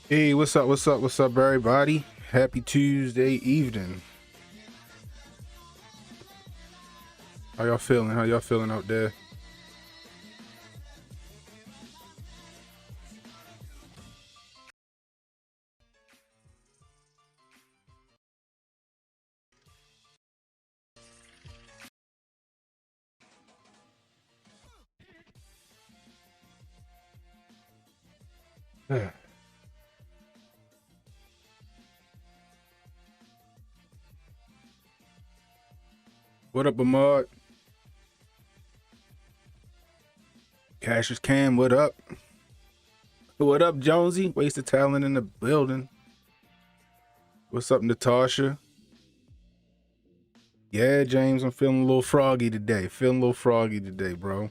Hey, what's up? What's up, everybody? Happy Tuesday evening. How y'all feeling? How y'all feeling out there? What up, Ahmad? Cassius Cam, what up? What up, Jonesy? Wasted talent in the building. What's up, Natasha? Yeah, James, I'm feeling a little froggy today. Bro.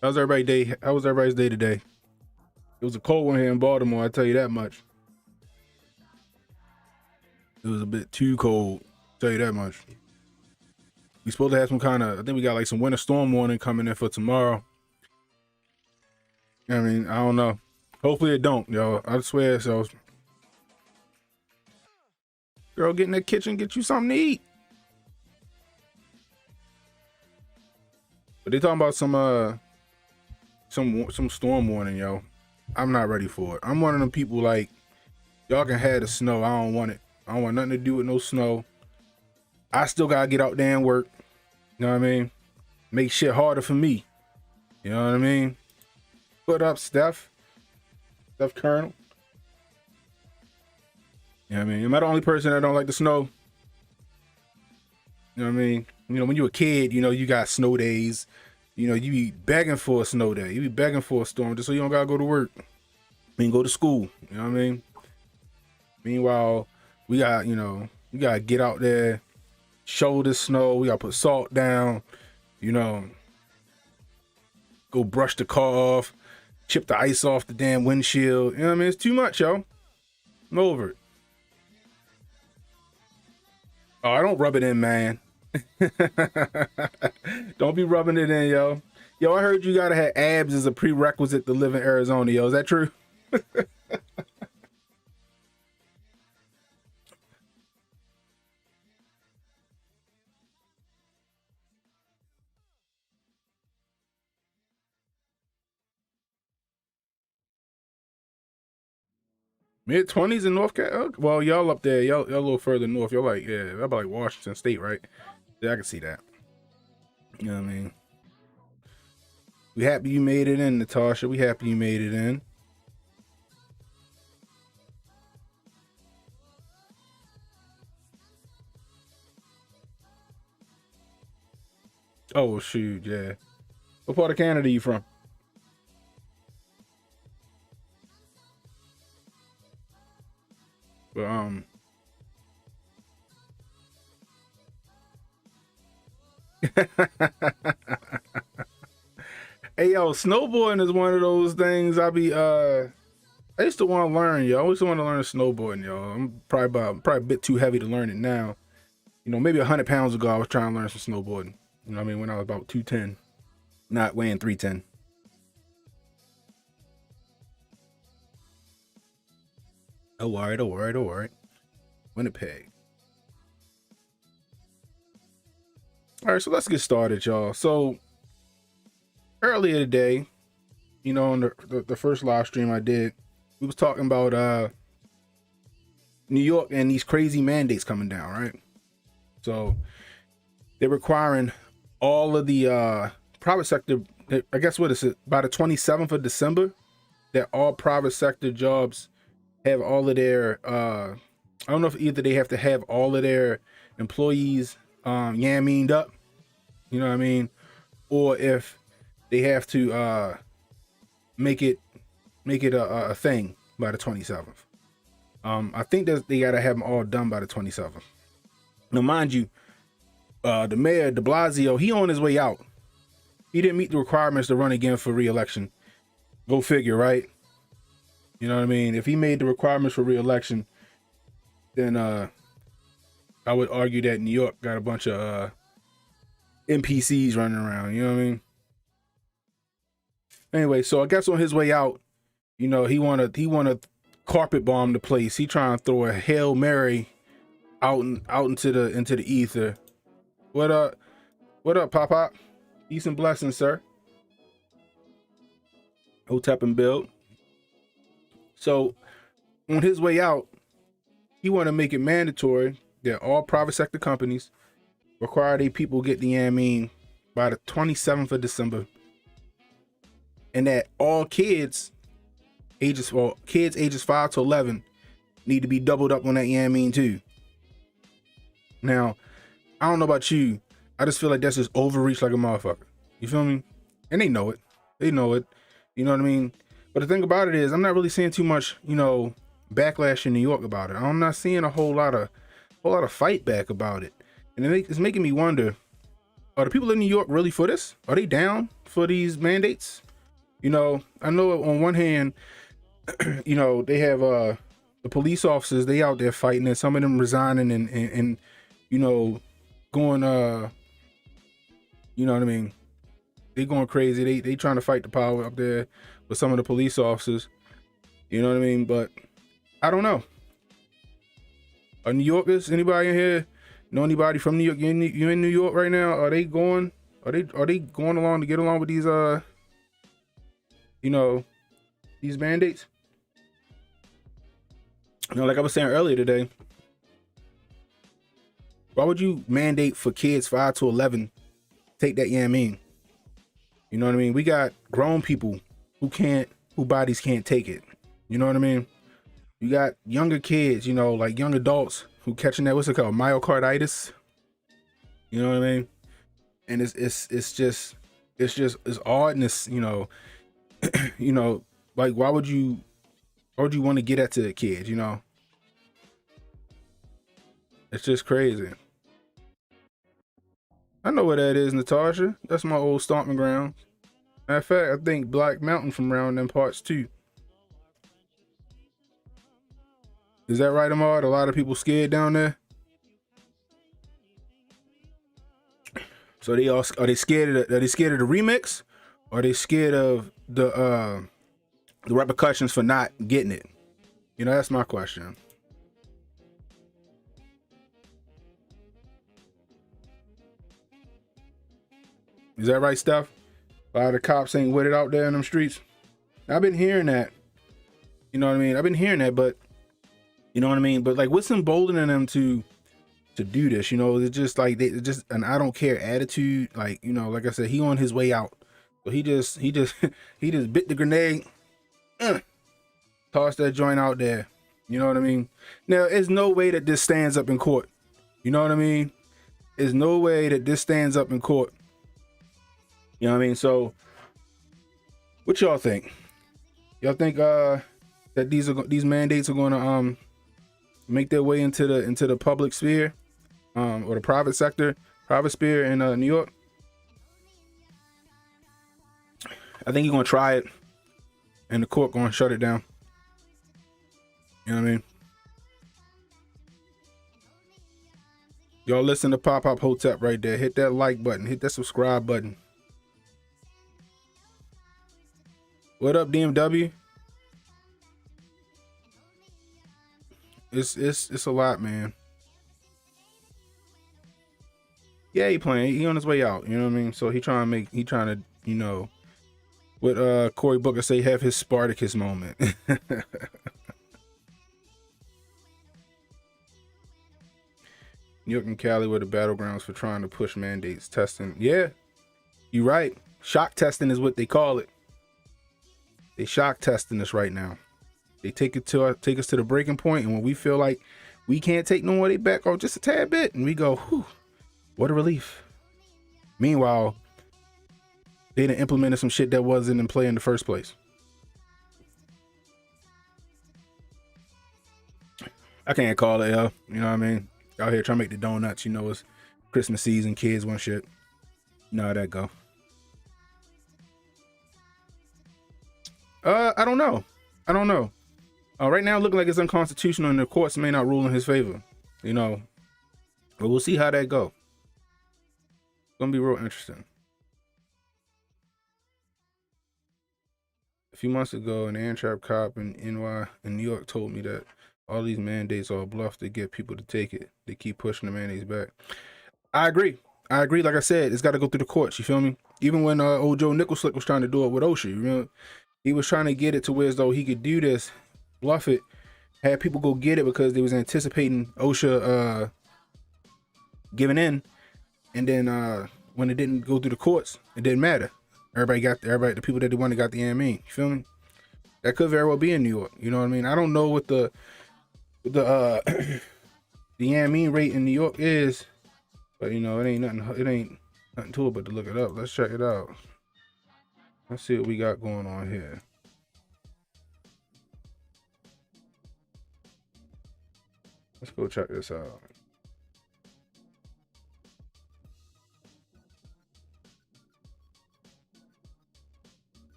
How was everybody's day today? It was a cold one here in Baltimore, I tell you that much. It was a bit too cold, tell you that much. We supposed to have some kind of, I think we got like some winter storm warning coming in for tomorrow. I mean, I don't know. Hopefully it don't, yo. I swear. So, girl, get in the kitchen, get you something to eat. But they talking about some storm warning, yo. I'm not ready for it. I'm one of them people like, y'all can have the snow. I don't want it. I don't want nothing to do with no snow. I still gotta get out there and work. You know what I mean? Make shit harder for me. You know what I mean? What up, Steph? Steph Colonel. You know what I mean? Am I the only person that don't like the snow? You know what I mean? You know, when you're a kid, you know, you got snow days. You know, you be begging for a snow day. You be begging for a storm just so you don't gotta go to work. I mean, go to school. You know what I mean? Meanwhile, we gotta get out there, shovel snow. We gotta put salt down. You know, go brush the car off, chip the ice off the damn windshield. You know what I mean? It's too much, yo. I'm over it. Oh, I don't rub it in, man. Don't be rubbing it in, yo. Yo, I heard you gotta have abs as a prerequisite to live in Arizona, yo. Is that true? Mid-20s in North Carolina? Well, y'all up there, y'all a little further north. Y'all like, yeah, y'all about like Washington State, right? Yeah, I can see that. You know what I mean? We happy you made it in, Natasha. We happy you made it in. Oh, shoot, yeah. What part of Canada you from? But, hey, yo, snowboarding is one of those things I used to want to learn, yo. I always want to learn snowboarding, yo. I'm probably a bit too heavy to learn it now. You know, maybe 100 pounds ago, I was trying to learn some snowboarding. You know what I mean? When I was about 210, not weighing 310. Oh, all right, all right, all right. Winnipeg. All right, so let's get started, y'all. So earlier today, you know, on the first live stream I did, we was talking about New York and these crazy mandates coming down, right? So they're requiring all of the private sector, I guess what is it, by the 27th of December, that all private sector jobs have all of their I don't know if either they have to have all of their employees yammed up, you know what I mean, or if they have to make it a thing by the 27th. I think that they gotta have them all done by the 27th. Now, mind you, the mayor De Blasio, he on his way out. He didn't meet the requirements to run again for re-election. Go figure, right? You know what I mean? If he made the requirements for re-election, then I would argue that New York got a bunch of NPCs running around. You know what I mean? Anyway, so I guess on his way out, you know, he wanna carpet bomb the place. He trying to throw a Hail Mary out into the ether. What up? What up, Pop Pop? Peace and blessings, sir. Hotep and build. So on his way out, he want to make it mandatory that all private sector companies require their people get the amine by the 27th of December, and that all kids ages 5 to 11 need to be doubled up on that amine too. Now, I don't know about you, I just feel like that's just overreach like a motherfucker. You feel me? And they know it. They know it. You know what I mean? But the thing about it is, I'm not really seeing too much, you know, backlash in New York about it. I'm not seeing a whole lot of fight back about it, and it's making me wonder: are the people in New York really for this? Are they down for these mandates? You know, I know on one hand, you know, they have the police officers, they out there fighting, and some of them resigning and you know, going you know what I mean? They going crazy. They trying to fight the power up there with some of the police officers. You know what I mean? But I don't know. Are New Yorkers? Anybody in here know anybody from New York? You in New York right now? Are they going? Are they going along to get along with these you know, these mandates? You know, like I was saying earlier today, why would you mandate for kids 5 to 11 take that yamine? You know what I mean? We got grown people who bodies can't take it. You know what I mean? You got younger kids, you know, like young adults who catching that, what's it called, myocarditis. You know what I mean? And it's oddness, you know. You know, like why would you want to get that to the kids, you know? It's just crazy. I know where that is, Natasha. That's my old stomping grounds. Matter of fact, I think Black Mountain from around them parts too. Is that right, Ahmad? A lot of people scared down there. So are they scared of the remix? Or are they scared of the repercussions for not getting it? You know, that's my question. Is that right, Steph? A lot of the cops ain't with it out there in them streets. I've been hearing that. You know what I mean? I've been hearing that, but you know what I mean? But like, what's emboldening them to do this? You know, it's just like it's just an I don't care attitude. Like, you know, like I said, he on his way out. So he just he just bit the grenade, tossed that joint out there. You know what I mean? Now, there's no way that this stands up in court. You know what I mean? There's no way that this stands up in court. You know what I mean? So, what y'all think? Y'all think that these mandates are going to make their way into the public sphere, or the private sphere in New York? I think he's gonna try it, and the court gonna shut it down. You know what I mean? Y'all listen to Pop Pop Hotep right there. Hit that like button. Hit that subscribe button. What up, DMW? It's a lot, man. Yeah, he playing. He on his way out. You know what I mean? So he trying to, you know, what Cory Booker say, have his Spartacus moment. New York and Cali were the battlegrounds for trying to push mandates, testing. Yeah, you're right. Shock testing is what they call it. They shock testing us right now. They take us to the breaking point, and when we feel like we can't take no more, they back off just a tad bit, and we go, whew, what a relief. Meanwhile, they done implemented some shit that wasn't in play in the first place. I can't call it, yo. You know what I mean? Out here trying to make the donuts, you know, it's Christmas season, kids want shit. You know how that go. I don't know. Right now, looking like it's unconstitutional, and the courts may not rule in his favor. You know, but we'll see how that go. It's gonna be real interesting. A few months ago, an Amtrak cop in New York told me that all these mandates are a bluff to get people to take it. They keep pushing the mandates back. I agree. I agree. Like I said, it's got to go through the courts. You feel me? Even when old Joe Nicholslick was trying to do it with OSHA, you know, he was trying to get it to where as though he could do this, bluff it, have people go get it because they was anticipating OSHA giving in, and then when it didn't go through the courts, it didn't matter. The people that they wanted got the AME. You feel me? That could very well be in New York. You know what I mean? I don't know what the the AME rate in New York is, but you know, it ain't nothing to it but to look it up. Let's check it out. Let's see what we got going on here. Let's go check this out.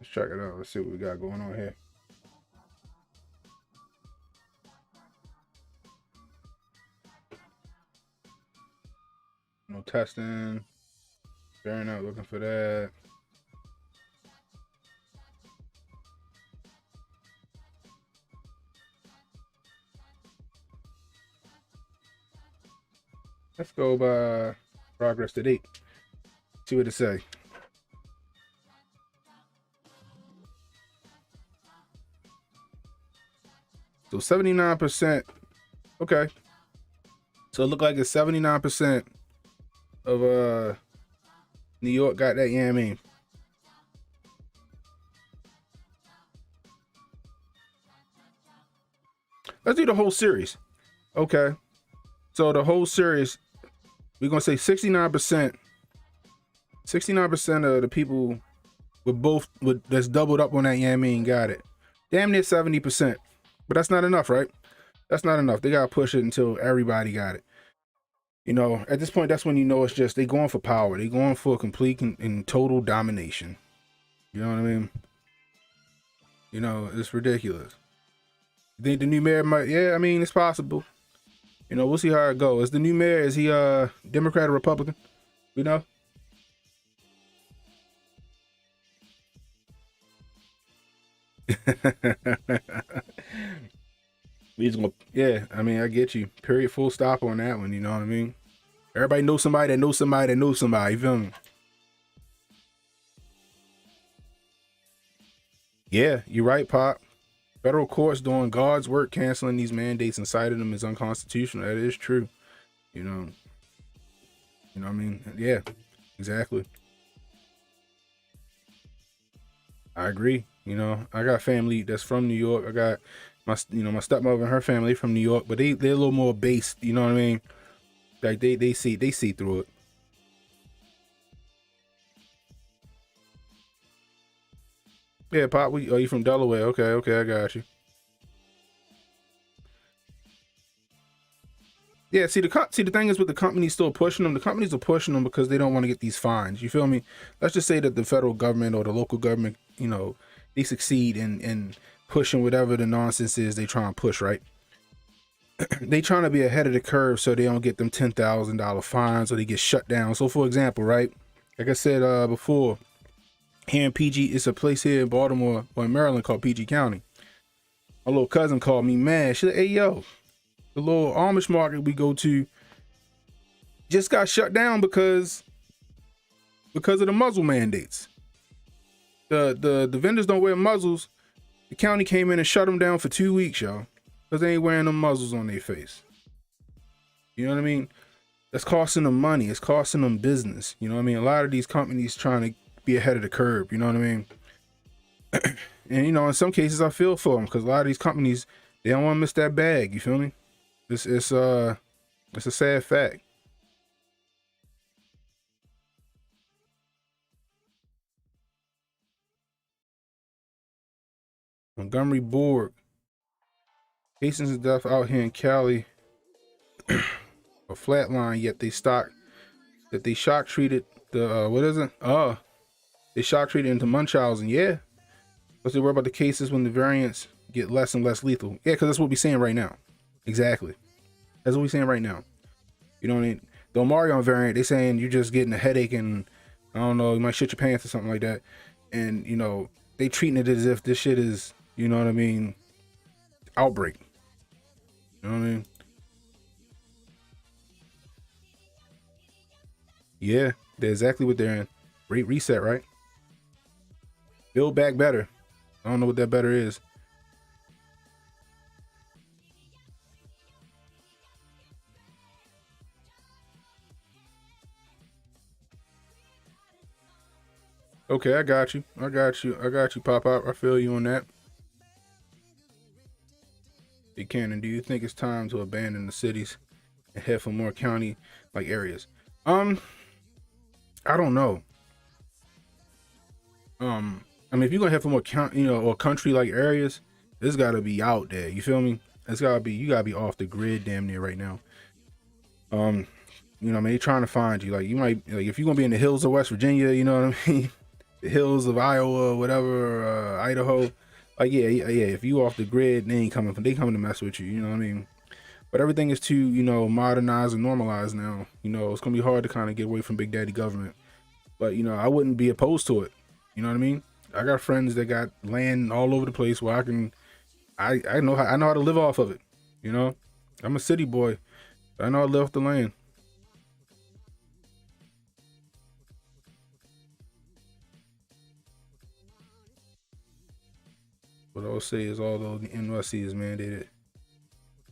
Let's check it out. Let's see what we got going on here. No testing. Fair out looking for that. Let's go by progress to date. See what it say. So 79%. Okay. So it looked like it's 79% of New York got that, you know what I mean? Let's do the whole series. Okay. So the whole series, we're gonna say 69%. 69% of the people that's doubled up on that, you know what I mean, got it. Damn near 70%. But that's not enough, right? That's not enough. They gotta push it until everybody got it. You know, at this point, that's when you know it's just they going for power. They going for complete and total domination. You know what I mean? You know, it's ridiculous. You think the new mayor might? Yeah, I mean, it's possible. You know, we'll see how it goes. Is the new mayor, is he Democrat or Republican? You know? Yeah, I mean, I get you. Period, full stop on that one, you know what I mean? Everybody knows somebody that knows somebody that knows somebody, you feel me? Yeah, you're right, Pop. Federal courts doing God's work, canceling these mandates and citing them as unconstitutional. That is true. You know what I mean? Yeah, exactly. I agree. You know, I got family that's from New York. I got my stepmother and her family from New York, but they're a little more based. You know what I mean? Like they see through it. Yeah, Pop. Oh, you from Delaware? Okay, I got you. Yeah, see the thing is with the companies still pushing them. The companies are pushing them because they don't want to get these fines. You feel me? Let's just say that the federal government or the local government, you know, they succeed in pushing whatever the nonsense is they try and push, right? They trying to be ahead of the curve so they don't get them $10,000 fines or they get shut down. So for example, right? Like I said before, here in PG, it's a place here in Baltimore or in Maryland called PG County. My little cousin called me mad. She like, hey yo, the little Amish market we go to just got shut down because of the muzzle mandates. The vendors don't wear muzzles. The county came in and shut them down for 2 weeks, y'all, because they ain't wearing them muzzles on their face. You know what I mean? That's costing them money. It's costing them business. You know what I mean? A lot of these companies trying to be ahead of the curve. You know what I mean? And you know, in some cases, I feel for them because a lot of these companies, they don't want to miss that bag. You feel me? It's a sad fact. Montgomery Board, Hastings is death out here in Cali, a flatline. Yet they shock treated the what is it? They shock treated into Munchausen. Yeah, because they worry about the cases when the variants get less and less lethal. Yeah, because that's what we're seeing right now. Exactly. That's what we're seeing right now. You know what I mean? The Omarion variant, they saying you're just getting a headache and I don't know, you might shit your pants or something like that. And, you know, they treating it as if this shit is, you know what I mean, outbreak. You know what I mean? Yeah, they're exactly what they're in. Great reset, right? Build back better. I don't know what that better is. Okay, I got you. I got you, Pop Up. I feel you on that. Hey, Cannon, do you think it's time to abandon the cities and head for more county-like areas? I don't know. I mean, if you're gonna head for more or country-like areas, this gotta be out there. You feel me? It's gotta be. You gotta be off the grid, damn near right now. You know, I mean, they're trying to find you. Like, you might, like, if you're gonna be in the hills of West Virginia, you know what I mean, the hills of Iowa, whatever, Idaho. Like, yeah. If you off the grid, they ain't coming. They coming to mess with you. You know what I mean? But everything is too, you know, modernized and normalized now. You know, it's gonna be hard to kind of get away from Big Daddy government. But, you know, I wouldn't be opposed to it. You know what I mean? I got friends that got land all over the place where I know how to live off of it. You know, I'm a city boy. I know how to live off the land. What I'll say is, although the NYC is mandated.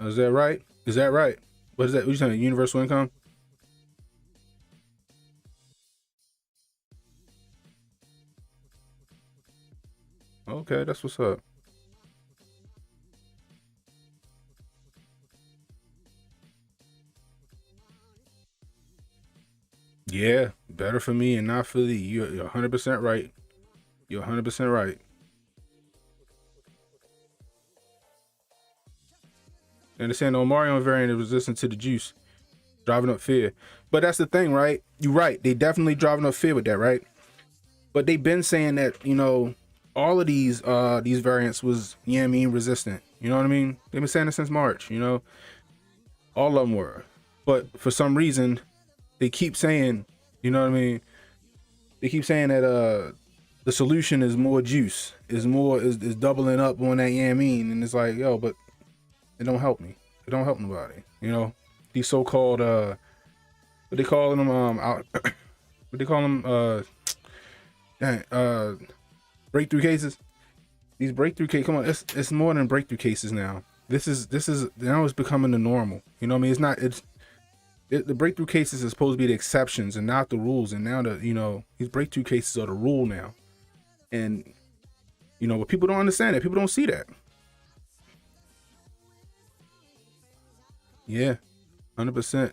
Is that right? Is that right? What is that? What you saying? Universal income? Okay, that's what's up. Yeah, better for me and not for thee. You're 100% right. You're 100% right. And they're saying the Omarion variant is resistant to the juice, driving up fear. But that's the thing, right? You're right. They definitely driving up fear with that, right? But they've been saying that, you know, all of these variants was, you know what I mean, resistant. You know what I mean? They've been saying it since March, you know? All of them were. But for some reason, they keep saying, you know what I mean? They keep saying that the solution is more juice, is doubling up on that, you know what I mean? And it's like, yo, but it don't help me. It don't help nobody. You know? These so-called what they call them out what they call them breakthrough cases. These breakthrough cases, come on, it's more than breakthrough cases now. This is now it's becoming the normal. You know what I mean? The breakthrough cases is supposed to be the exceptions and not the rules. And now these breakthrough cases are the rule now. And you know, but people don't understand it. People don't see that. Yeah, 100%.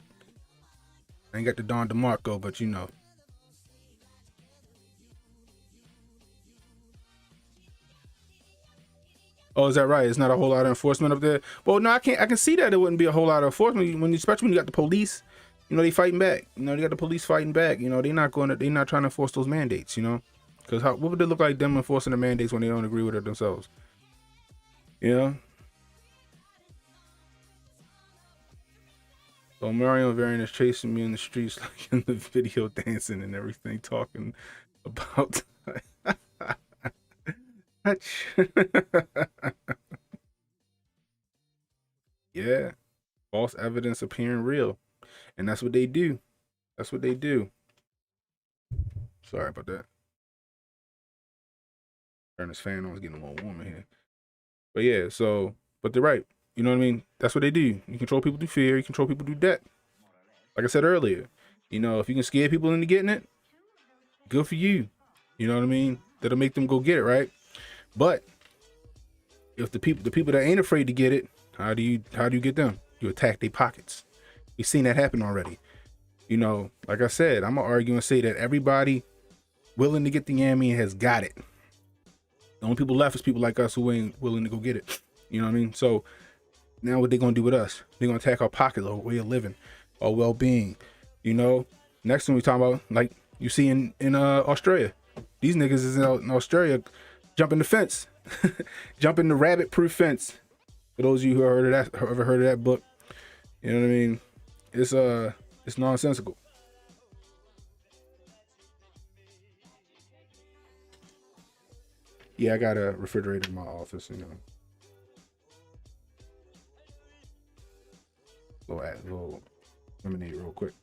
I ain't got the Don DeMarco, but you know. Oh, is that right? It's not a whole lot of enforcement up there. Well, no, I can't. I can see that it wouldn't be a whole lot of enforcement especially when you got the police. You know, they fighting back. You know, they got the police fighting back. You know, they're not trying to enforce those mandates. You know, because what would it look like them enforcing the mandates when they don't agree with it themselves? You know. So Mario variant is chasing me in the streets like in the video, dancing and everything, talking about. Yeah, false evidence appearing real, and that's what they do. That's what they do. Sorry about that. Turn this fan on. It's getting a little warm in here. But yeah, but they're right. You know what I mean? That's what they do. You control people through fear. You control people through debt. Like I said earlier, you know, if you can scare people into getting it, good for you. You know what I mean? That'll make them go get it, right? But if the people that ain't afraid to get it, how do you get them? You attack their pockets. You've seen that happen already. You know, like I said, I'm gonna argue and say that everybody willing to get the Yami has got it. The only people left is people like us who ain't willing to go get it. You know what I mean? So now what they gonna do with us? They're gonna attack our pockets, our way of living, our well-being. You know, next thing we talk about, like you see in Australia, these niggas is out in Australia jumping the fence Jumping the rabbit-proof fence. For those of you who ever heard of that book, you know what I mean? It's nonsensical. Yeah, I got a refrigerator in my office, you know. Little lemonade real quick.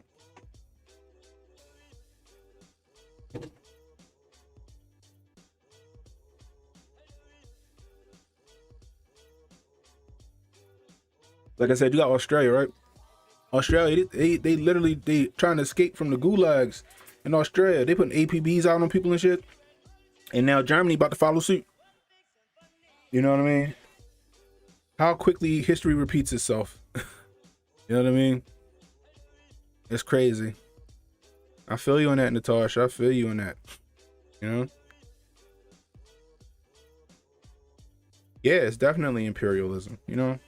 Like I said, you got Australia, right? Australia, they literally trying to escape from the gulags in Australia. They putting APBs out on people and shit. And now Germany about to follow suit. You know what I mean? How quickly history repeats itself. You know what I mean? It's crazy. I feel you on that, Natasha. I feel you on that. You know? Yeah, it's definitely imperialism, you know?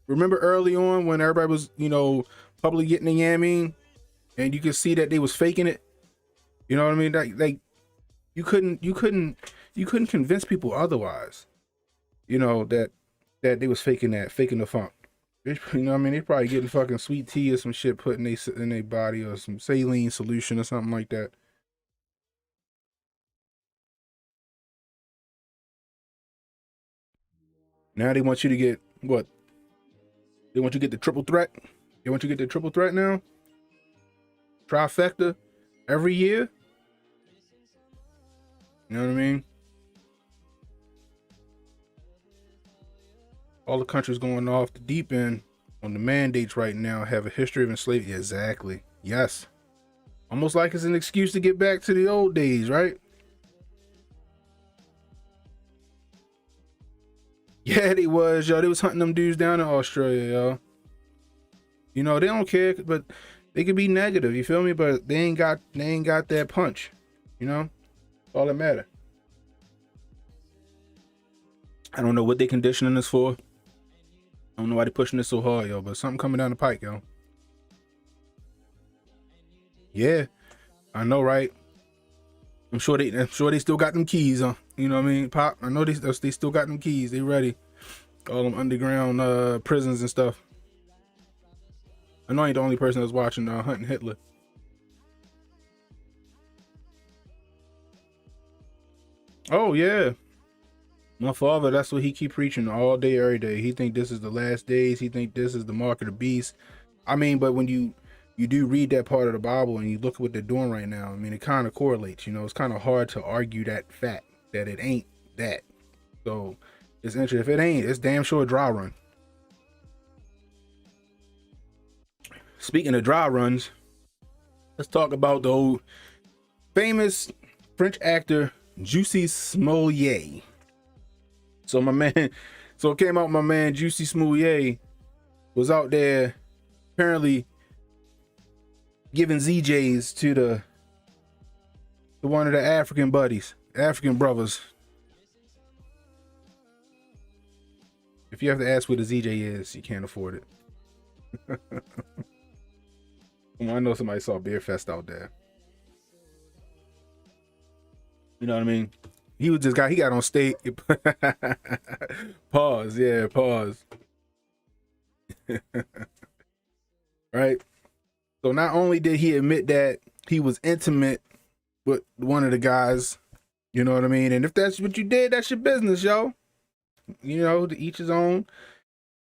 Remember early on when everybody was, you know, publicly getting the yamming and you could see that they was faking it? You know what I mean? Like you couldn't convince people otherwise. You know, that they was faking the funk. You know what I mean? They probably getting fucking sweet tea or some shit put in their body or some saline solution or something like that. Now they want you to get what? They want you to get the triple threat. They want you to get the triple threat now. Trifecta every year. You know what I mean? All the countries going off the deep end on the mandates right now have a history of enslavement. Exactly. Yes. Almost like it's an excuse to get back to the old days, right? Yeah, they was, yo. They was hunting them dudes down in Australia, yo. You know, they don't care, but they could be negative, you feel me? But they ain't got that punch, you know? All that matter. I don't know what they conditioning this for. I don't know why they pushing this so hard, yo, but something coming down the pike, yo. Yeah, I know, right? I'm sure they still got them keys, you know what I mean? Pop, I know they still got them keys. They ready. All them underground prisons and stuff. I know I ain't the only person that's watching Hunting Hitler. Oh yeah. My father, that's what he keep preaching all day, every day. He think this is the last days. He think this is the mark of the beast. I mean, but when you do read that part of the Bible and you look at what they're doing right now, I mean, it kind of correlates. You know, it's kind of hard to argue that fact that it ain't that. So it's interesting. If it ain't, it's damn sure a dry run. Speaking of dry runs, let's talk about the old famous French actor Juicy Smollett. So it came out my man Juicy Smollett was out there apparently giving ZJs to one of the African brothers. If you have to ask what a ZJ is, you can't afford it. I know somebody saw Beer Fest out there. You know what I mean? He got on stage. Pause. Yeah, pause. Right? So not only did he admit that he was intimate with one of the guys, you know what I mean? And if that's what you did, that's your business, yo. You know, to each his own.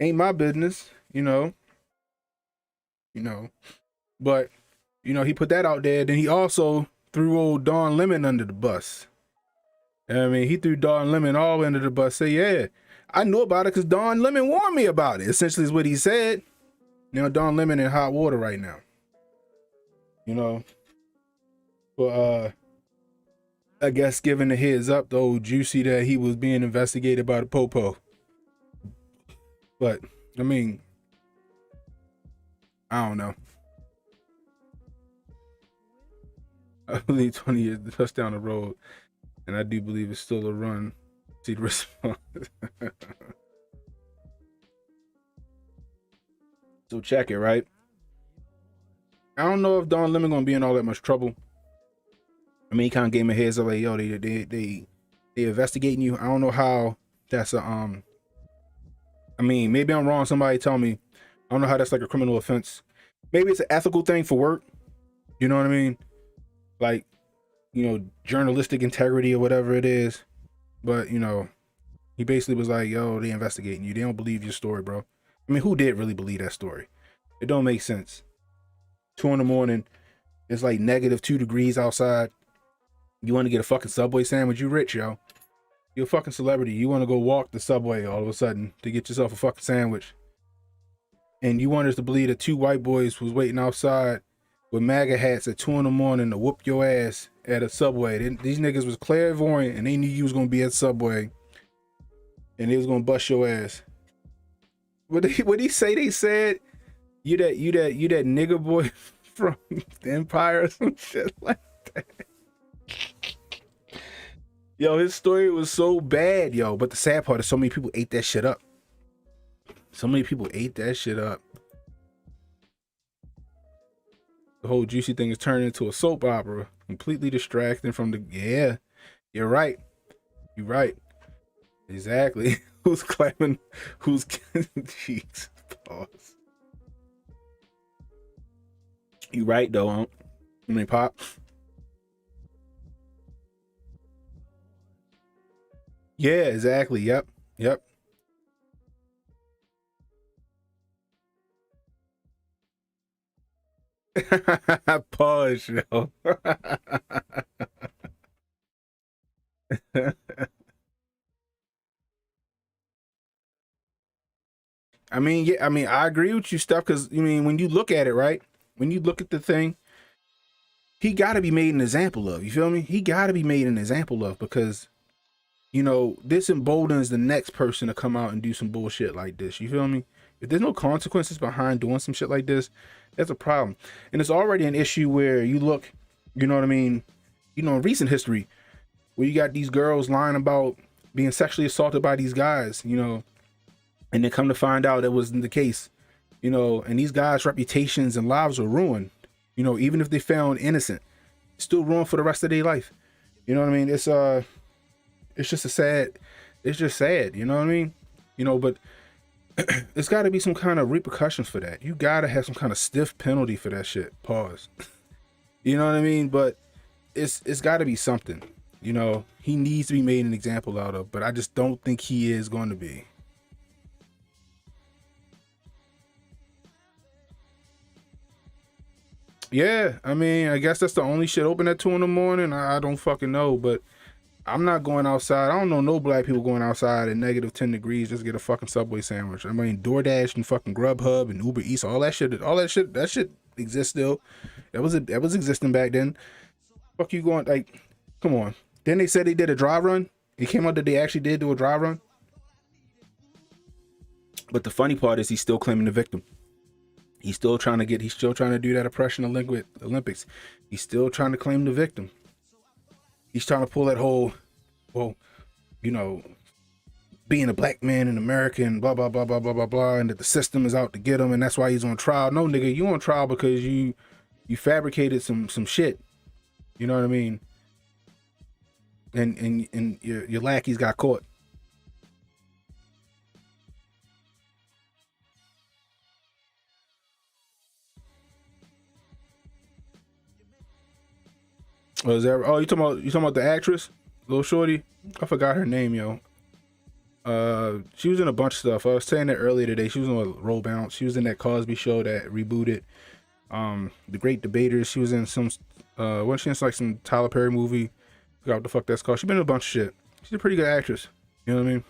Ain't my business, you know. But, you know, he put that out there. Then he also threw old Don Lemon under the bus. I mean, he threw Don Lemon all under the bus. Say, yeah, I knew about it because Don Lemon warned me about it. Essentially is what he said. Now Don Lemon in hot water right now. You know. But I guess giving the heads up to old Juicy that he was being investigated by the Popo. But, I mean, I don't know. I believe 20 years the touchdown the road. And I do believe it's still a run. See the response. So check it, right? I don't know if Don Lemon gonna be in all that much trouble. I mean, he kind of gave me a heads up like, yo, they They investigating you. I don't know how that's a I mean, maybe I'm wrong. Somebody tell me. I don't know how that's like a criminal offense. Maybe it's an ethical thing for work. You know what I mean? Like, you know, journalistic integrity or whatever it is. But, you know, he basically was like, yo, they investigating you. They don't believe your story, bro. I mean, who did really believe that story? It don't make sense. 2 in the morning. It's like -2 degrees outside. You want to get a fucking Subway sandwich? You rich, yo. You're a fucking celebrity. You want to go walk the Subway all of a sudden to get yourself a fucking sandwich. And you want us to believe that 2 white boys was waiting outside with MAGA hats at 2 in the morning to whoop your ass at a Subway. These niggas was clairvoyant and they knew you was going to be at Subway. And they was going to bust your ass. What he say? They said, you that nigga boy from the Empire or some shit like that. Yo, his story was so bad, yo. But the sad part is so many people ate that shit up. So many people ate that shit up. The whole Juicy thing is turning into a soap opera. Completely distracting from the... Yeah, you're right. You're right. Exactly. Who's clapping? Who's... Jeez. Pause. You right, though, huh? I mean, Pop. Yeah, exactly. Yep. Yep. Pause, yo. I mean, yeah, I mean, I agree with you, Steph, because, I mean, when you look at it, right? When you look at the thing, he got to be made an example of. You feel me? He got to be made an example of because, you know, this emboldens the next person to come out and do some bullshit like this. You feel me? If there's no consequences behind doing some shit like this, that's a problem. And it's already an issue where you look, you know what I mean? You know, in recent history, where you got these girls lying about being sexually assaulted by these guys, you know, and then come to find out it wasn't the case, you know, and these guys' reputations and lives are ruined, you know, even if they found innocent, still ruined for the rest of their life. You know what I mean? It's just a sad, it's just sad, you know what I mean? You know, but it's got to be some kind of repercussions for that. You got to have some kind of stiff penalty for that shit. Pause. You know what I mean? But it's got to be something. You know, he needs to be made an example out of, but I just don't think he is going to be. Yeah, I mean, I guess that's the only shit open at 2 in the morning. I don't fucking know, but I'm not going outside. I don't know no black people going outside at -10 degrees just to get a fucking Subway sandwich. I mean, DoorDash and fucking Grubhub and Uber Eats, all that shit exists still. That was existing back then. Fuck you going, like, come on. Then they said they did a dry run. It came out that they actually did do a dry run. But the funny part is he's still claiming the victim. He's still trying to do that oppression Olympics. He's still trying to claim the victim. He's trying to pull that whole, well, you know, being a black man in America and blah, blah, blah, blah, blah, blah, blah, and that the system is out to get him and that's why he's on trial. No, nigga, you on trial because you fabricated some shit. You know what I mean? And your lackeys got caught. Was that? Oh, you talking about the actress, Little Shorty? I forgot her name, yo. She was in a bunch of stuff. I was saying that earlier today. She was on Roll Bounce. She was in that Cosby Show that rebooted. The Great Debaters. She was in some. Wasn't she in like some Tyler Perry movie? Forgot what the fuck that's called. She's been in a bunch of shit. She's a pretty good actress. You know what I mean?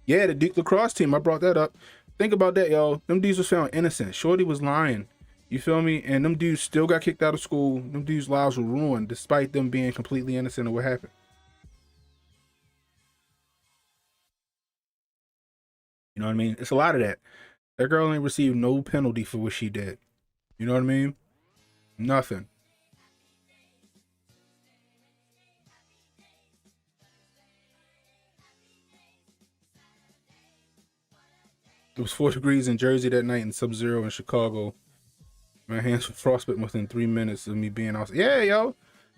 Yeah, the Duke lacrosse team. I brought that up. Think about that, yo. Them dudes was found innocent. Shorty was lying. You feel me? And them dudes still got kicked out of school. Them dudes' lives were ruined despite them being completely innocent of what happened. You know what I mean? It's a lot of that. That girl ain't received no penalty for what she did. You know what I mean? Nothing. It was 4 degrees in Jersey that night and sub-zero in Chicago. My hands were frostbitten within 3 minutes of me being outside. Yeah, yo.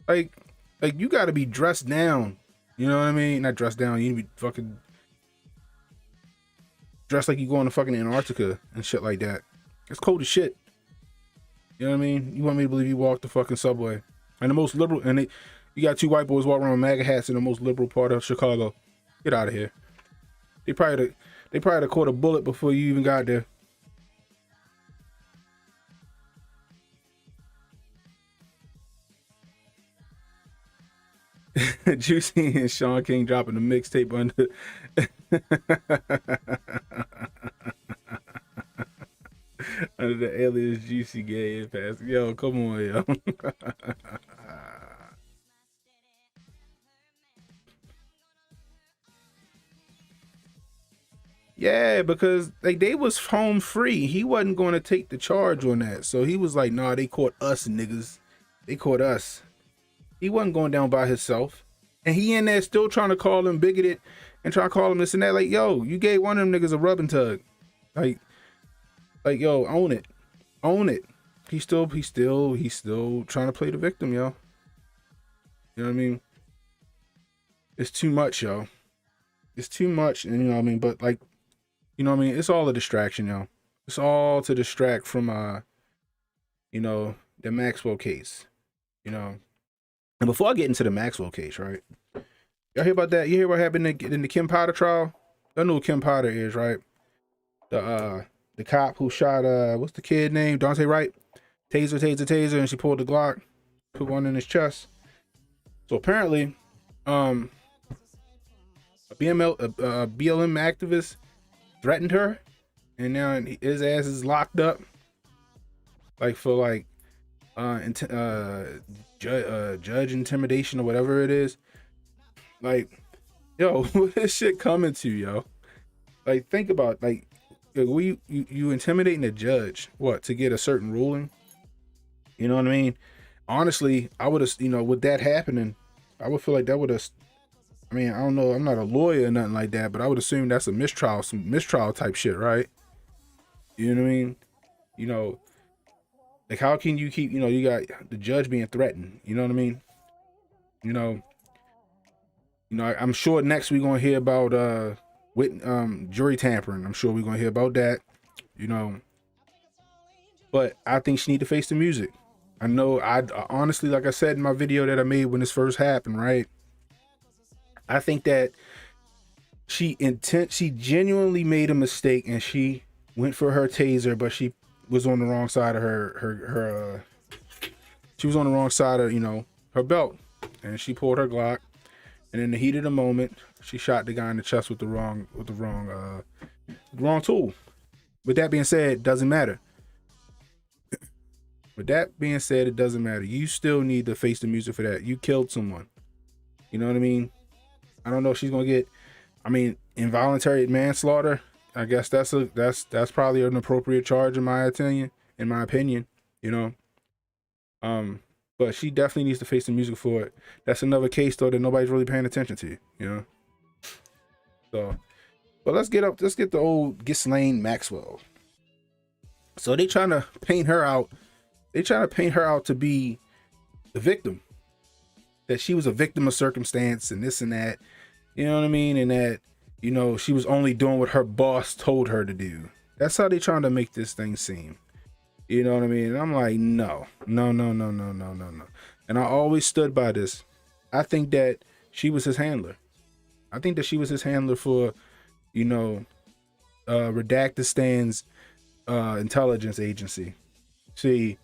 Like, you got to be dressed down. You know what I mean? Not dressed down. You need to be fucking dressed like you going to fucking Antarctica and shit like that. It's cold as shit. You know what I mean? You want me to believe you walked the fucking subway and the most liberal, and you got 2 white boys walking around with MAGA hats in the most liberal part of Chicago. Get out of here. They probably caught a bullet before you even got there. Juicy and Sean King dropping the mixtape under. Under the alias Juicy Gay pass. Yo, come on, yo. Yeah, because like they was home free. He wasn't going to take the charge on that. So he was like, nah, they caught us, niggas. They caught us. He wasn't going down by himself. And he in there still trying to call him bigoted and trying to call him this and that. Like, yo, you gave one of them niggas a rub and tug. Like, yo, own it. Own it. He's still trying to play the victim, yo. You know what I mean? It's too much, yo. It's too much, and you know what I mean? But like, you know what I mean? It's all a distraction, yo. It's all to distract from you know, the Maxwell case. You know. And before I get into the Maxwell case, right? Y'all hear about that? You hear what happened in the Kim Potter trial? Y'all know who Kim Potter is, right? The cop who shot what's the kid name? Dante Wright. Taser, and she pulled the Glock, put one in his chest. So apparently, a BLM activist threatened her, and now his ass is locked up, like for like judge intimidation or whatever it is. Like, yo, what is shit coming to, yo? Like, think about, like, you intimidating a judge, what, to get a certain ruling? You know what I mean? Honestly, I would have, you know, with that happening, I would feel like that would have, I mean, I don't know, I'm not a lawyer or nothing like that, but I would assume that's a mistrial, some mistrial type shit, right? You know what I mean? You know, like, how can you keep, you know, you got the judge being threatened, you know what I mean? You know, I'm sure next we're gonna hear about jury tampering. I'm sure we're gonna hear about that, you know. But I think she need to face the music. I know, I honestly, like I said in my video that I made when this first happened, right? I think that she genuinely made a mistake and she went for her taser, but she was on the wrong side of she was on the wrong side of, you know, her belt, and she pulled her Glock, and in the heat of the moment, she shot the guy in the chest with the wrong tool. With that being said, it doesn't matter. With that being said, it doesn't matter. You still need to face the music for that. You killed someone. You know what I mean? I don't know if she's gonna get, I mean, involuntary manslaughter. I guess that's probably an appropriate charge in my opinion. You know. But she definitely needs to face the music for it. That's another case though that nobody's really paying attention to, you know. So, but let's get the old Ghislaine Maxwell. So they trying to paint her out. They trying to paint her out to be the victim. That she was a victim of circumstance and this and that. You know what I mean? And that, you know, she was only doing what her boss told her to do. That's how they trying to make this thing seem. You know what I mean? And I'm like, no. And I always stood by this. I think that she was his handler. I think that she was his handler for, you know, Redactistan's intelligence agency. See,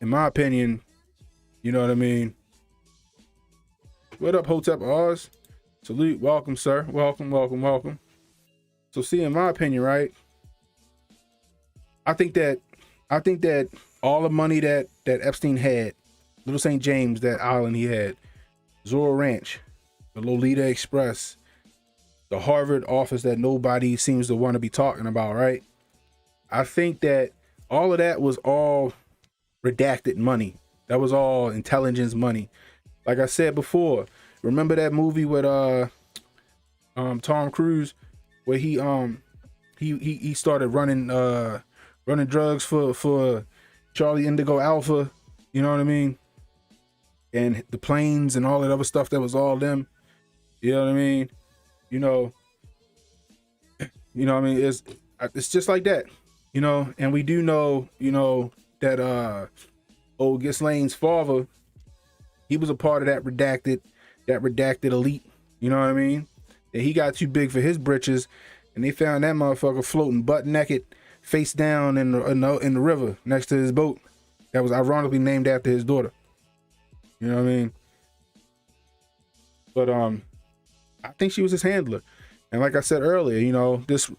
in my opinion, you know what I mean? What up, Hotep Oz? Salute, welcome, sir. Welcome. So see, in my opinion, right? I think that all the money that Epstein had, Little St. James, that island he had, Zorro Ranch, the Lolita Express, the Harvard office that nobody seems to want to be talking about, right? I think that all of that was all redacted money. That was all intelligence money. Like I said before, remember that movie with Tom Cruise where he started running drugs for Charlie Indigo Alpha, you know what I mean? and the planes and all that other stuff that was all them. You know what I mean? You know, what I mean, it's just like that, and we do know, that old Ghislaine's father, he was a part of that redacted elite, you know what I mean? And he got too big for his britches, and they found that motherfucker floating butt naked, face down in the river next to his boat that was ironically named after his daughter. You know what I mean? But I think she was his handler. And like I said earlier, this,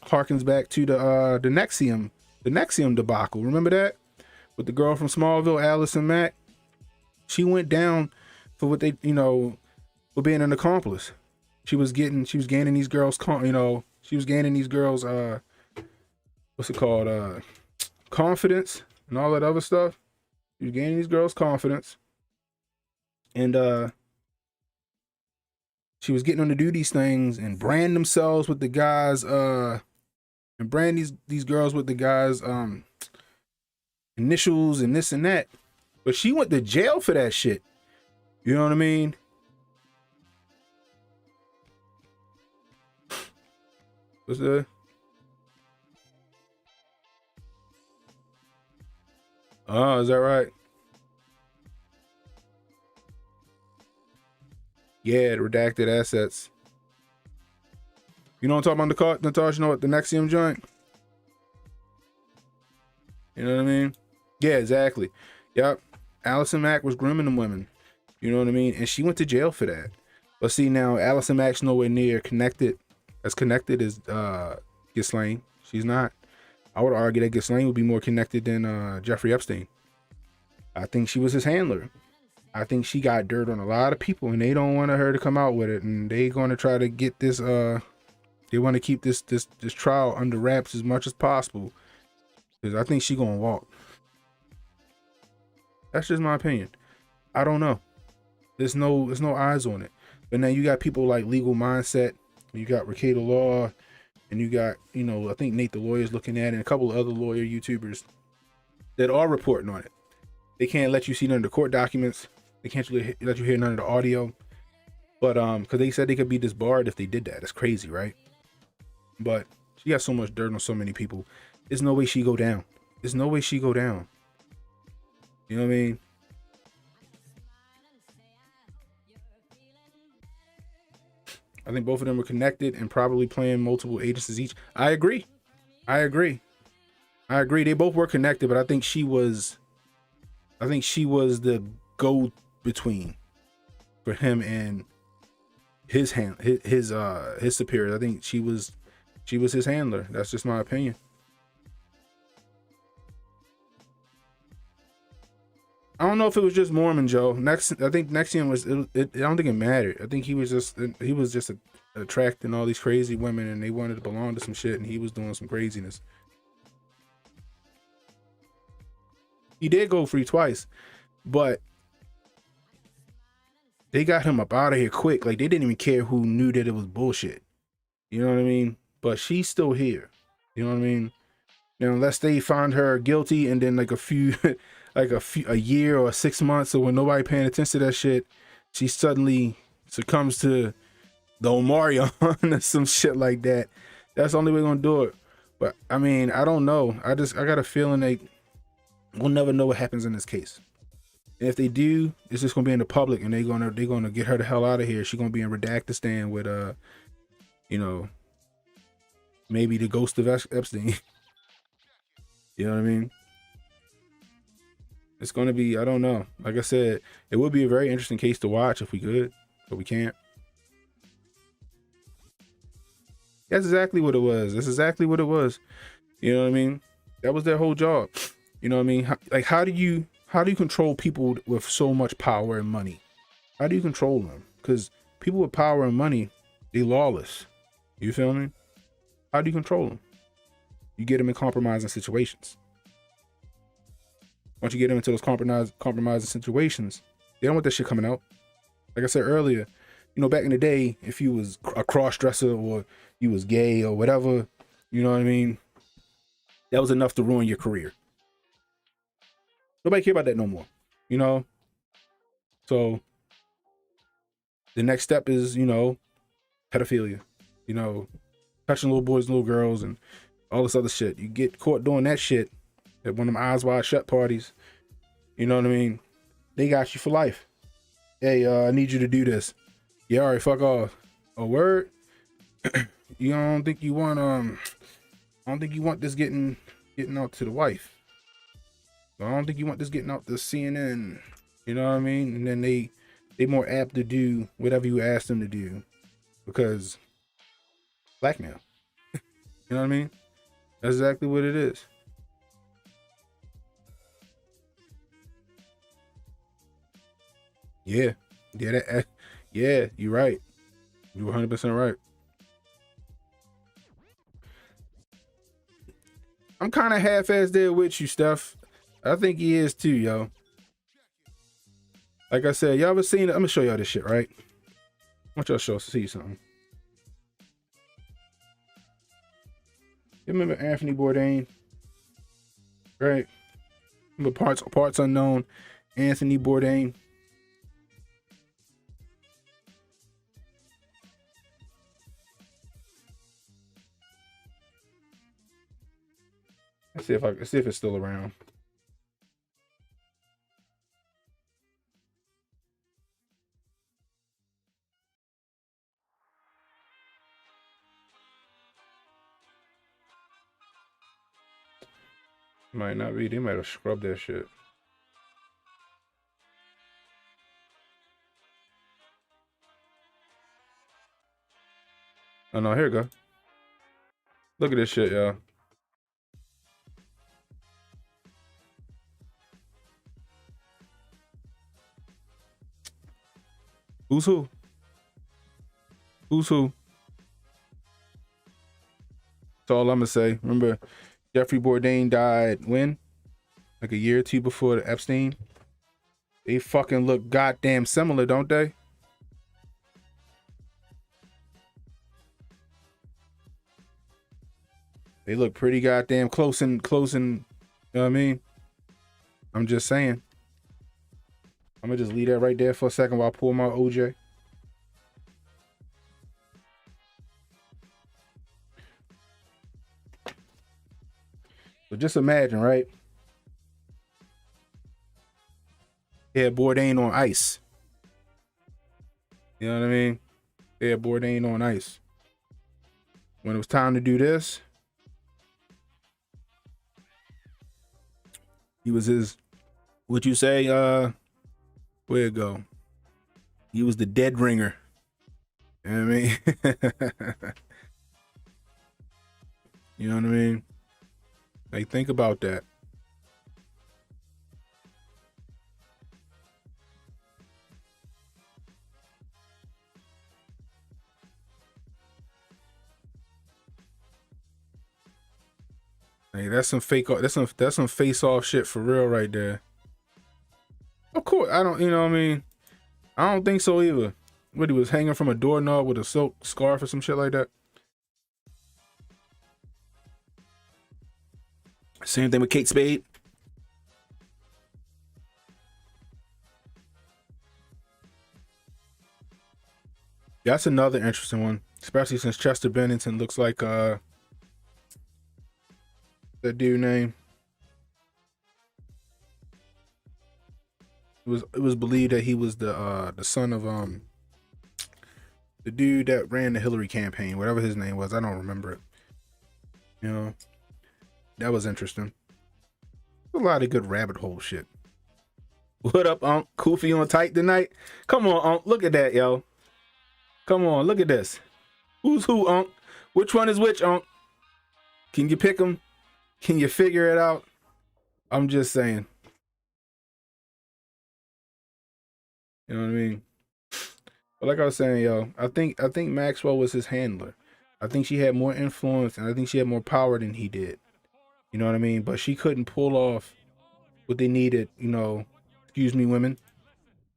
harkens back to the Nexium debacle. Remember that? With the girl from Smallville, Allison Mack? She went down for what they, for being an accomplice. She was gaining these girls, she was gaining these girls, what's it called? Confidence and all that other stuff. She was gaining these girls confidence. And she was getting them to do these things and brand themselves with the guys, and brand these girls with the guys' initials and this and that. But she went to jail for that shit. You know what I mean? What's that? Oh, is that right? Yeah, the redacted assets. You know what I'm talking about, Natasha? You know what, the Nexium joint? You know what I mean? Yeah, exactly. Yep. Allison Mack was grooming them women. You know what I mean? And she went to jail for that. But see, now Allison Mack's nowhere near as connected as Ghislaine. She's not. I would argue that Ghislaine would be more connected than Jeffrey Epstein. I think she was his handler. I think she got dirt on a lot of people, and they don't want her to come out with it, and they going to try to get this. They want to keep this trial under wraps as much as possible, because I think she gonna walk. That's just my opinion. I don't know. There's no eyes on it. But now you got people like Legal Mindset. You got Ricada Law, and you got, I think Nate the Lawyer's looking at it, and a couple of other lawyer YouTubers that are reporting on it. They can't let you see none of the court documents. They can't really let you hear none of the audio. But because they said they could be disbarred if they did that. That's crazy, right? But she got so much dirt on so many people. There's no way she go down. There's no way she go down. You know what I mean? I think both of them were connected and probably playing multiple agencies each. I agree. They both were connected, but I think she was the go-between for him and his superiors. I think she was his handler. That's just my opinion. I don't know if it was just Mormon Joe. I think Nexium was. I don't think it mattered. I think he was just attracting all these crazy women, and they wanted to belong to some shit, and he was doing some craziness. He did go free twice, but they got him up out of here quick. Like, they didn't even care who knew that it was bullshit. You know what I mean? But she's still here. You know what I mean? Now, unless they find her guilty, and then like a year or 6 months, or when nobody paying attention to that shit, she suddenly succumbs to the Omarion or some shit like that. That's the only way we're gonna do it. But I mean, I don't know. I got a feeling we'll never know what happens in this case. And if they do, it's just gonna be in the public, and they're gonna get her the hell out of here. She's gonna be in Redactistan with maybe the ghost of Epstein. You know what I mean? It's going to be, I don't know. Like I said, it would be a very interesting case to watch if we could, but we can't. That's exactly what it was. That's exactly what it was. You know what I mean? That was their whole job. You know what I mean? How do you control people with so much power and money? How do you control them? Because people with power and money, they lawless. You feel me? How do you control them? You get them in compromising situations. Once you get them into those compromising situations, they don't want that shit coming out. Like I said earlier, back in the day, if you was a cross-dresser or you was gay or whatever, you know what I mean? That was enough to ruin your career. Nobody care about that no more. So the next step is, you know, pedophilia, you know, touching little boys and little girls and all this other shit. You get caught doing that shit at one of them eyes wide shut parties, you know what I mean? They got you for life. Hey, I need you to do this. Yeah, all right, fuck off. A word? You don't think you want I don't think you want this getting out to the wife. I don't think you want this getting out to CNN. You know what I mean? And then they more apt to do whatever you ask them to do because blackmail. You know what I mean? That's exactly what it is. Yeah. Yeah, you're right. You're 100% right. I'm kind of half-assed there with you, Steph. I think he is too, yo. Like I said, y'all ever seen it? I'm gonna show y'all this shit, right? I want y'all to see something. You remember Anthony Bourdain? Right? Remember Parts Unknown, Anthony Bourdain? Let's see if it's still around. Might not be. They might have scrubbed that shit. Oh no, here we go. Look at this shit, y'all. Who's who? Who's who? That's all I'm gonna say. Remember, Jeffrey Bourdain died when? Like a year or two before the Epstein. They fucking look goddamn similar, don't they? They look pretty goddamn close and you know what I mean? I'm just saying. I'm gonna just leave that right there for a second while I pull my OJ. So just imagine, right? Yeah, Bourdain on ice. You know what I mean? Yeah, Bourdain on ice. When it was time to do this, he was his, would you say, where'd it go? He was the dead ringer. You know what I mean? You know what I mean? Like, think about that. Hey, that's some fake. That's some face off shit for real right there. Of course, I don't. You know what I mean? I don't think so either. What, he was hanging from a doorknob with a silk scarf or some shit like that. Same thing with Kate Spade. That's another interesting one, especially since Chester Bennington looks like that dude name. It was believed that he was the son of the dude that ran the Hillary campaign, whatever his name was. I don't remember it. You know, that was interesting. A lot of good rabbit hole shit. What up, Unc? Koofy on tight tonight? Come on, Unc. Look at that, yo. Come on, look at this. Who's who, Unc? Which one is which, Unc? Can you pick them? Can you figure it out? I'm just saying. You know what I mean? But like I was saying, yo, I think Maxwell was his handler. I think she had more influence and I think she had more power than he did. You know what I mean? But she couldn't pull off what they needed, you know, excuse me, women.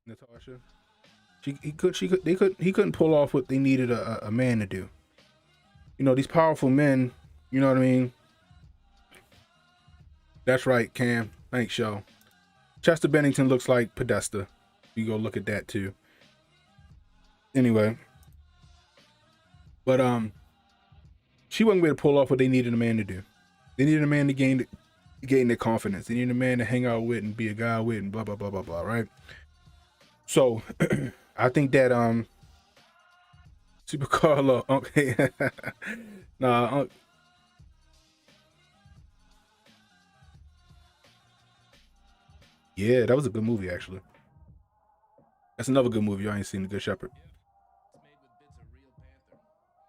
Natasha. He couldn't pull off what they needed a man to do. You know, these powerful men, you know what I mean? That's right, Cam. Thanks, yo. Chester Bennington looks like Podesta. You go look at that too. Anyway, but she wasn't going to pull off what they needed a man to do. They needed a man to gain their confidence. They needed a man to hang out with and be a guy with and blah blah blah blah blah. Right. So I think that Super Carlo, okay, nah. Yeah, that was a good movie actually. That's another good movie. I ain't seen The Good Shepherd.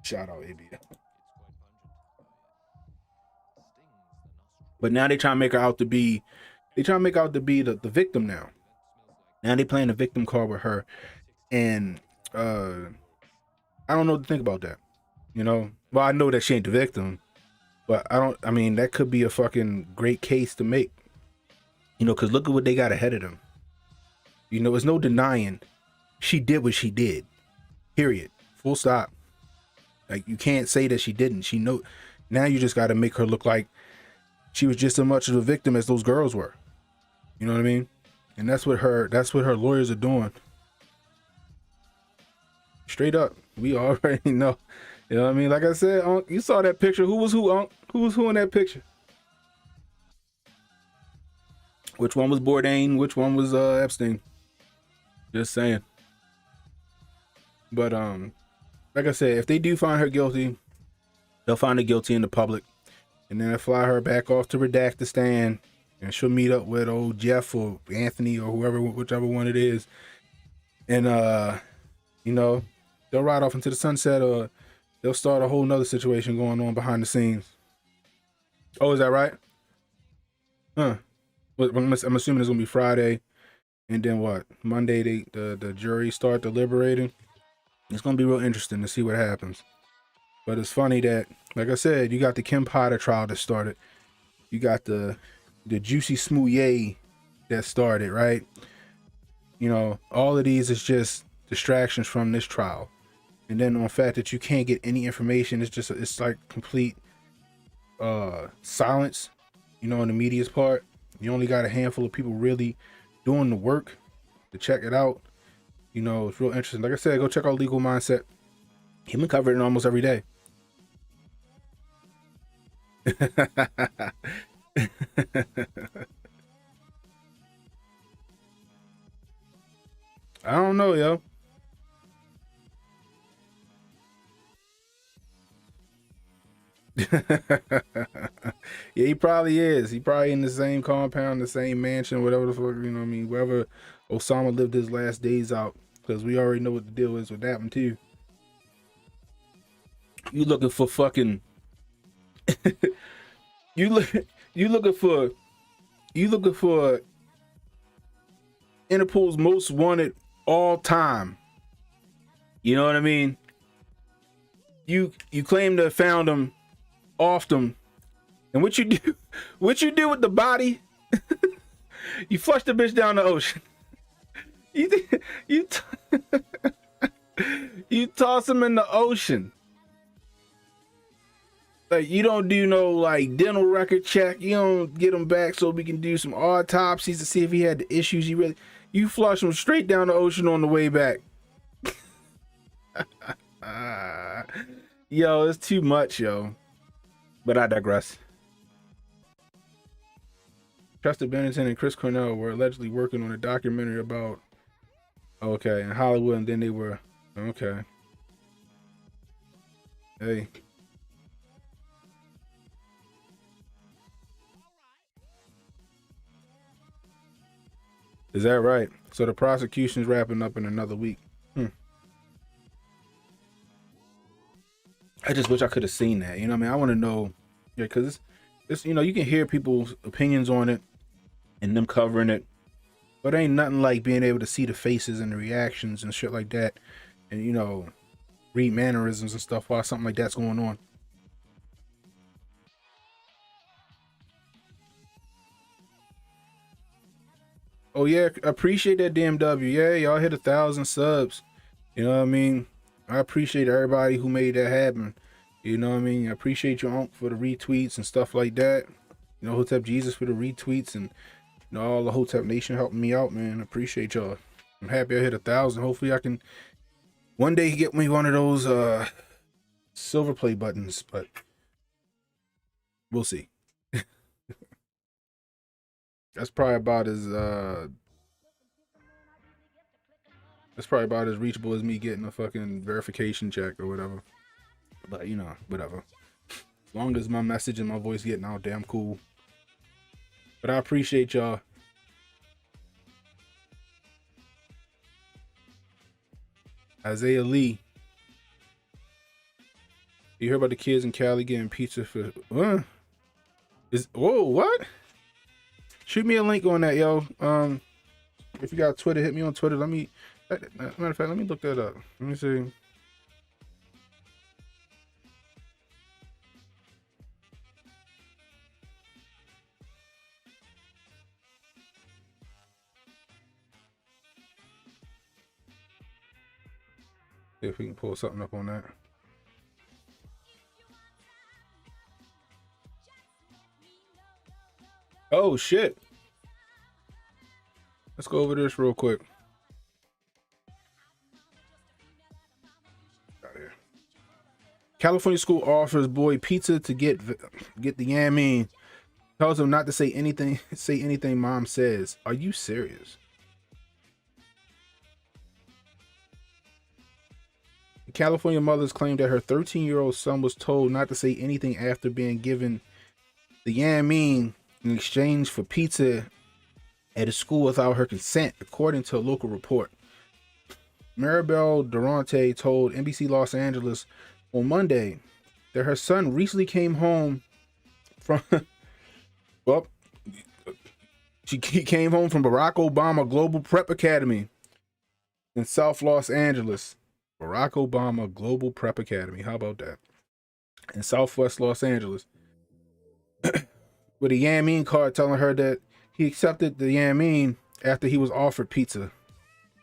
Shout out AB. But now they try to make her out to be, the victim now. Now they playing the victim card with her, and I don't know what to think about that. You know, well, I know that she ain't the victim, but I mean, that could be a fucking great case to make. You know, because look at what they got ahead of them. You know, there's no denying she did what she did. Period. Full stop. Like, you can't say that she didn't. She know. Now you just got to make her look like she was just as much of a victim as those girls were. You know what I mean? And that's what her lawyers are doing. Straight up. We already know. You know what I mean? Like I said, Unc, you saw that picture. Who was who, Unc? Who was who in that picture? Which one was Bourdain? Which one was Epstein? Just saying. But like I said, if they do find her guilty, they'll find her guilty in the public, and then they'll fly her back off to Redactistan, and she'll meet up with old Jeff or Anthony or whoever, whichever one it is, and you know, they'll ride off into the sunset, or they'll start a whole nother situation going on behind the scenes. Oh, is that right? Huh. I'm assuming it's gonna be Friday, and then what? Monday, the jury start deliberating. It's gonna be real interesting to see what happens. But it's funny that, like I said, you got the Kim Potter trial that started. You got the Juicy Smollett that started, right? You know, all of these is just distractions from this trial, and then on the fact that you can't get any information, it's like complete silence. You know, in the media's part. You only got a handful of people really doing the work to check it out. You know, it's real interesting. Like I said, go check out Legal Mindset. He's been covering it almost every day. I don't know, yo. Yeah, he probably is. He probably in the same compound, the same mansion, whatever the fuck, you know what I mean? Wherever Osama lived his last days out. Because we already know what the deal is with that one, too. You looking for fucking... you looking for Interpol's most wanted all time. You know what I mean? You claim to have found him off them, and what you do with the body? You flush the bitch down the ocean. You toss him in the ocean. Like, you don't do no like dental record check. You don't get him back so we can do some autopsies to see if he had the issues. You flush him straight down the ocean on the way back. Yo, it's too much, yo. But I digress. Chester Bennington and Chris Cornell were allegedly working on a documentary about, okay, in Hollywood, and then they were, okay. Hey. Is that right? So the prosecution's wrapping up in another week. I just wish I could have seen that. You know what I mean? I want to know, yeah, because it's you know, you can hear people's opinions on it and them covering it, but ain't nothing like being able to see the faces and the reactions and shit like that, and you know, read mannerisms and stuff while something like that's going on. Oh yeah, appreciate that DMW. Yeah, y'all hit 1,000 subs. You know what I mean? I appreciate everybody who made that happen. You know what I mean? I appreciate your uncle for the retweets and stuff like that. You know, Hotep Jesus for the retweets, and you know, all the Hotep Nation helping me out, man. I appreciate y'all. I'm happy I hit 1,000. Hopefully I can one day get me one of those silver play buttons, but we'll see. That's probably about as reachable as me getting a fucking verification check or whatever. But you know, whatever. As long as my message and my voice getting out, damn cool. But I appreciate y'all. Isaiah Lee. You hear about the kids in Cali getting pizza for whoa, what? Shoot me a link on that, yo. If you got Twitter, hit me on Twitter. Matter of fact, let me look that up. Let me see. See if we can pull something up on that. Oh shit. Let's go over this real quick. California school offers boy pizza to get the yammine. Tells him not to say anything mom says. Are you serious? California mothers claim that her 13-year-old son was told not to say anything after being given the yammine in exchange for pizza at a school without her consent, according to a local report. Maribel Durante told NBC Los Angeles on Monday that her son recently came home from he came home from Barack Obama Global Prep Academy in South Los Angeles. Barack Obama Global Prep Academy. How about that? In Southwest Los Angeles. With a yammine card telling her that he accepted the yammine after he was offered pizza.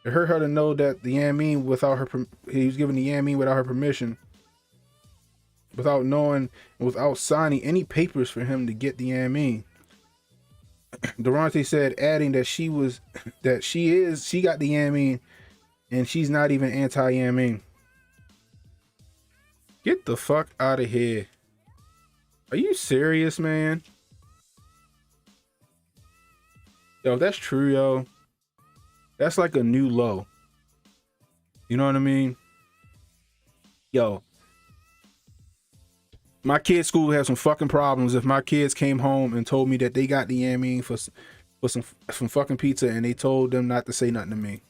It hurt her to know that the yammine he was given the yammine without her permission, without knowing, without signing any papers for him to get the yammine. Durante said, adding that she got the yammine and she's not even anti-yammine. Get the fuck out of here. Are you serious, man? Yo, if that's true, yo, that's like a new low. You know what I mean? Yo, my kid's school would have some fucking problems if my kids came home and told me that they got the yammine for some fucking pizza and they told them not to say nothing to me.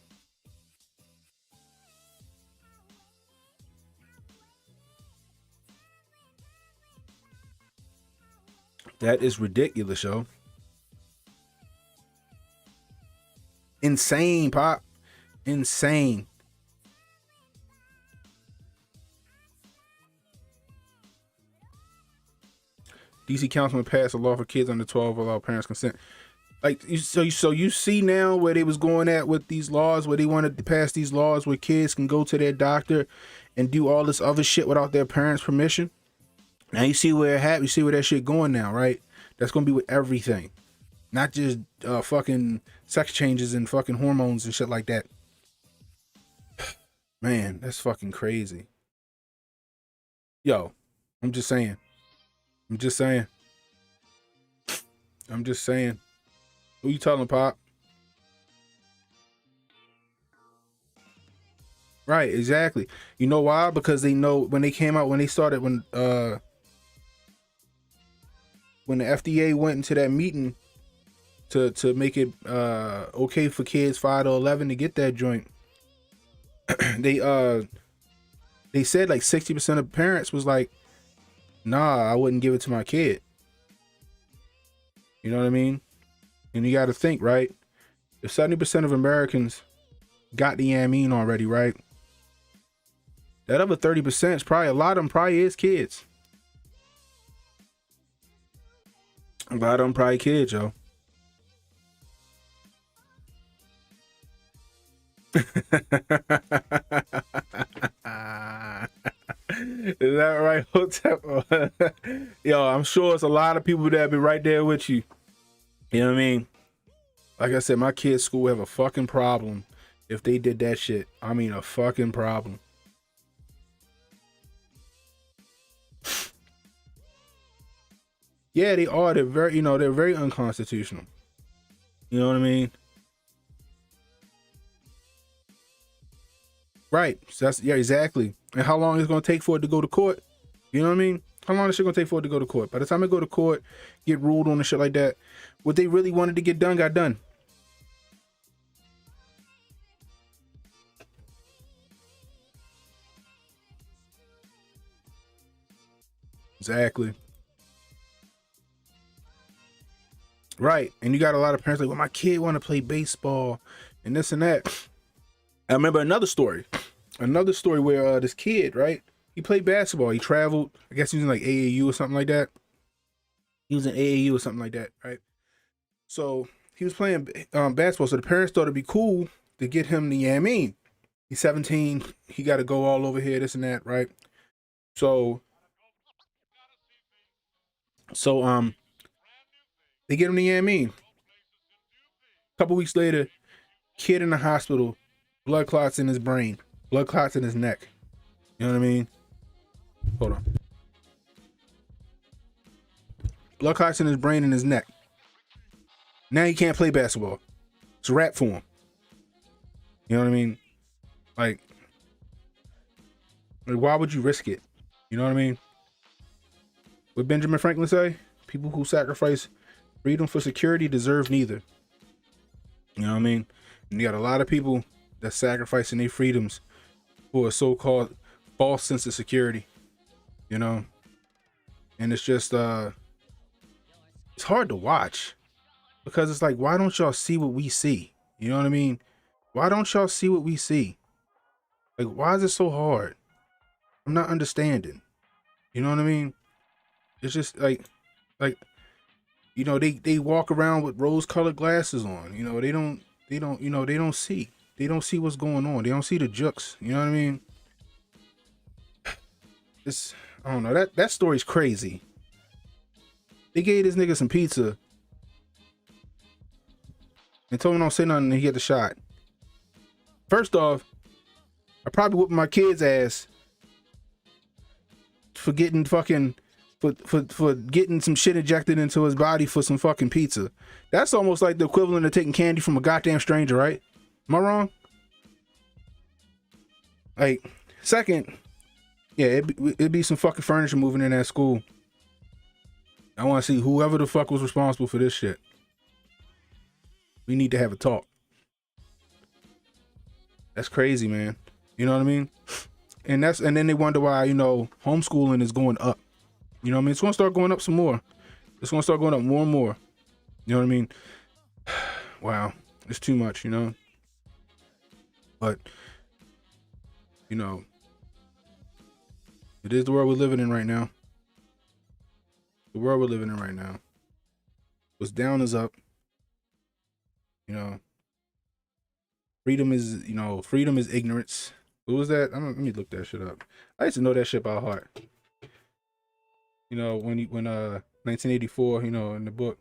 That is ridiculous, yo. Insane, Pop. Insane. DC councilman passed a law for kids under 12 without parents' consent. Like, so you see now where they was going at with these laws, where they wanted to pass these laws where kids can go to their doctor and do all this other shit without their parents' permission. Now you see where it happened. You see where that shit going now, right? That's gonna be with everything, not just fucking sex changes and fucking hormones and shit like that. Man, that's fucking crazy. Yo, I'm just saying. Who you telling, Pop? Right, exactly. You know why? Because they know when the FDA went into that meeting to make it okay for kids 5 to 11 to get that joint. They said like 60% of parents was like, nah, I wouldn't give it to my kid. You know what I mean? And you got to think, right? If 70% of Americans got the yammine already, right? That other 30% is probably, a lot of them probably is kids. A lot of them probably kids, yo. Is that right, Hotep? Yo, I'm sure it's a lot of people that be right there with you. You know what I mean? Like I said, my kids' school have a fucking problem if they did that shit. I mean, a fucking problem. Yeah, they are. They're very, they're very unconstitutional. You know what I mean? Right. So that's, yeah, exactly. And how long is it gonna take for it to go to court? You know what I mean? How long is it gonna take for it to go to court? By the time it go to court, get ruled on and shit like that, what they really wanted to get done got done. Exactly. Right. And you got a lot of parents like, well, my kid want to play baseball and this and that. I remember another story where this kid, right? He played basketball. He traveled. I guess he was in like AAU or something like that. He was in AAU or something like that, right? So he was playing basketball. So the parents thought it'd be cool to get him the, I mean, he's 17. He got to go all over here, this and that, right? So, so they get him the, I mean, a couple weeks later, kid in the hospital, blood clots in his brain, blood clots in his neck. You know what I mean? Hold on. Blood clots in his brain and his neck. Now he can't play basketball. It's a wrap for him. You know what I mean? Like why would you risk it? You know what I mean? What Benjamin Franklin say? People who sacrifice freedom for security deserve neither. You know what I mean? And you got a lot of people that's sacrificing their freedoms for a so-called false sense of security. You know? And it's just it's hard to watch. Because it's like, why don't y'all see what we see? You know what I mean? Why don't y'all see what we see? Like, why is it so hard? I'm not understanding. You know what I mean? It's just like, they walk around with rose-colored glasses on. You know, they don't see. They don't see what's going on. They don't see the jokes. You know what I mean? It's, I don't know. That story's crazy. They gave this nigga some pizza and told him don't say nothing and he get the shot. First off, I probably whooped my kid's ass for getting fucking for getting some shit injected into his body for some fucking pizza. That's almost like the equivalent of taking candy from a goddamn stranger, right? Am I wrong? Like, second, yeah, it'd be some fucking furniture moving in that school. I want to see whoever the fuck was responsible for this shit. We need to have a talk. That's crazy, man. You know what I mean? And then they wonder why, homeschooling is going up. You know what I mean? It's gonna start going up some more. It's gonna start going up more and more. You know what I mean? Wow. It's too much, But, it is the world we're living in right now. The world we're living in right now. What's down is up. Freedom is ignorance. What was that? Let me look that shit up. I used to know that shit by heart. When 1984, in the book.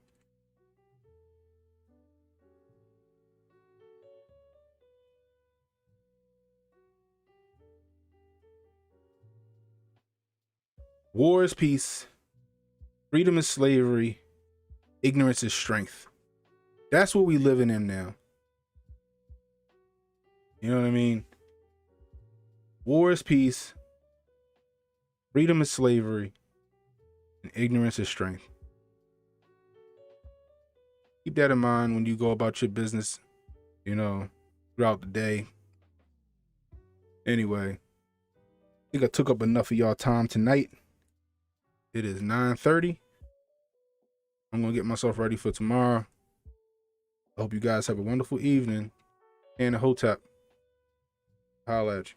War is peace. Freedom is slavery. Ignorance is strength. That's what we living in now. You know what I mean? War is peace. Freedom is slavery. And ignorance is strength. Keep that in mind when you go about your business, throughout the day. Anyway, I think I took up enough of y'all time tonight. It is 9:30. I'm going to get myself ready for tomorrow. I hope you guys have a wonderful evening. And a Hotep. Holla at you.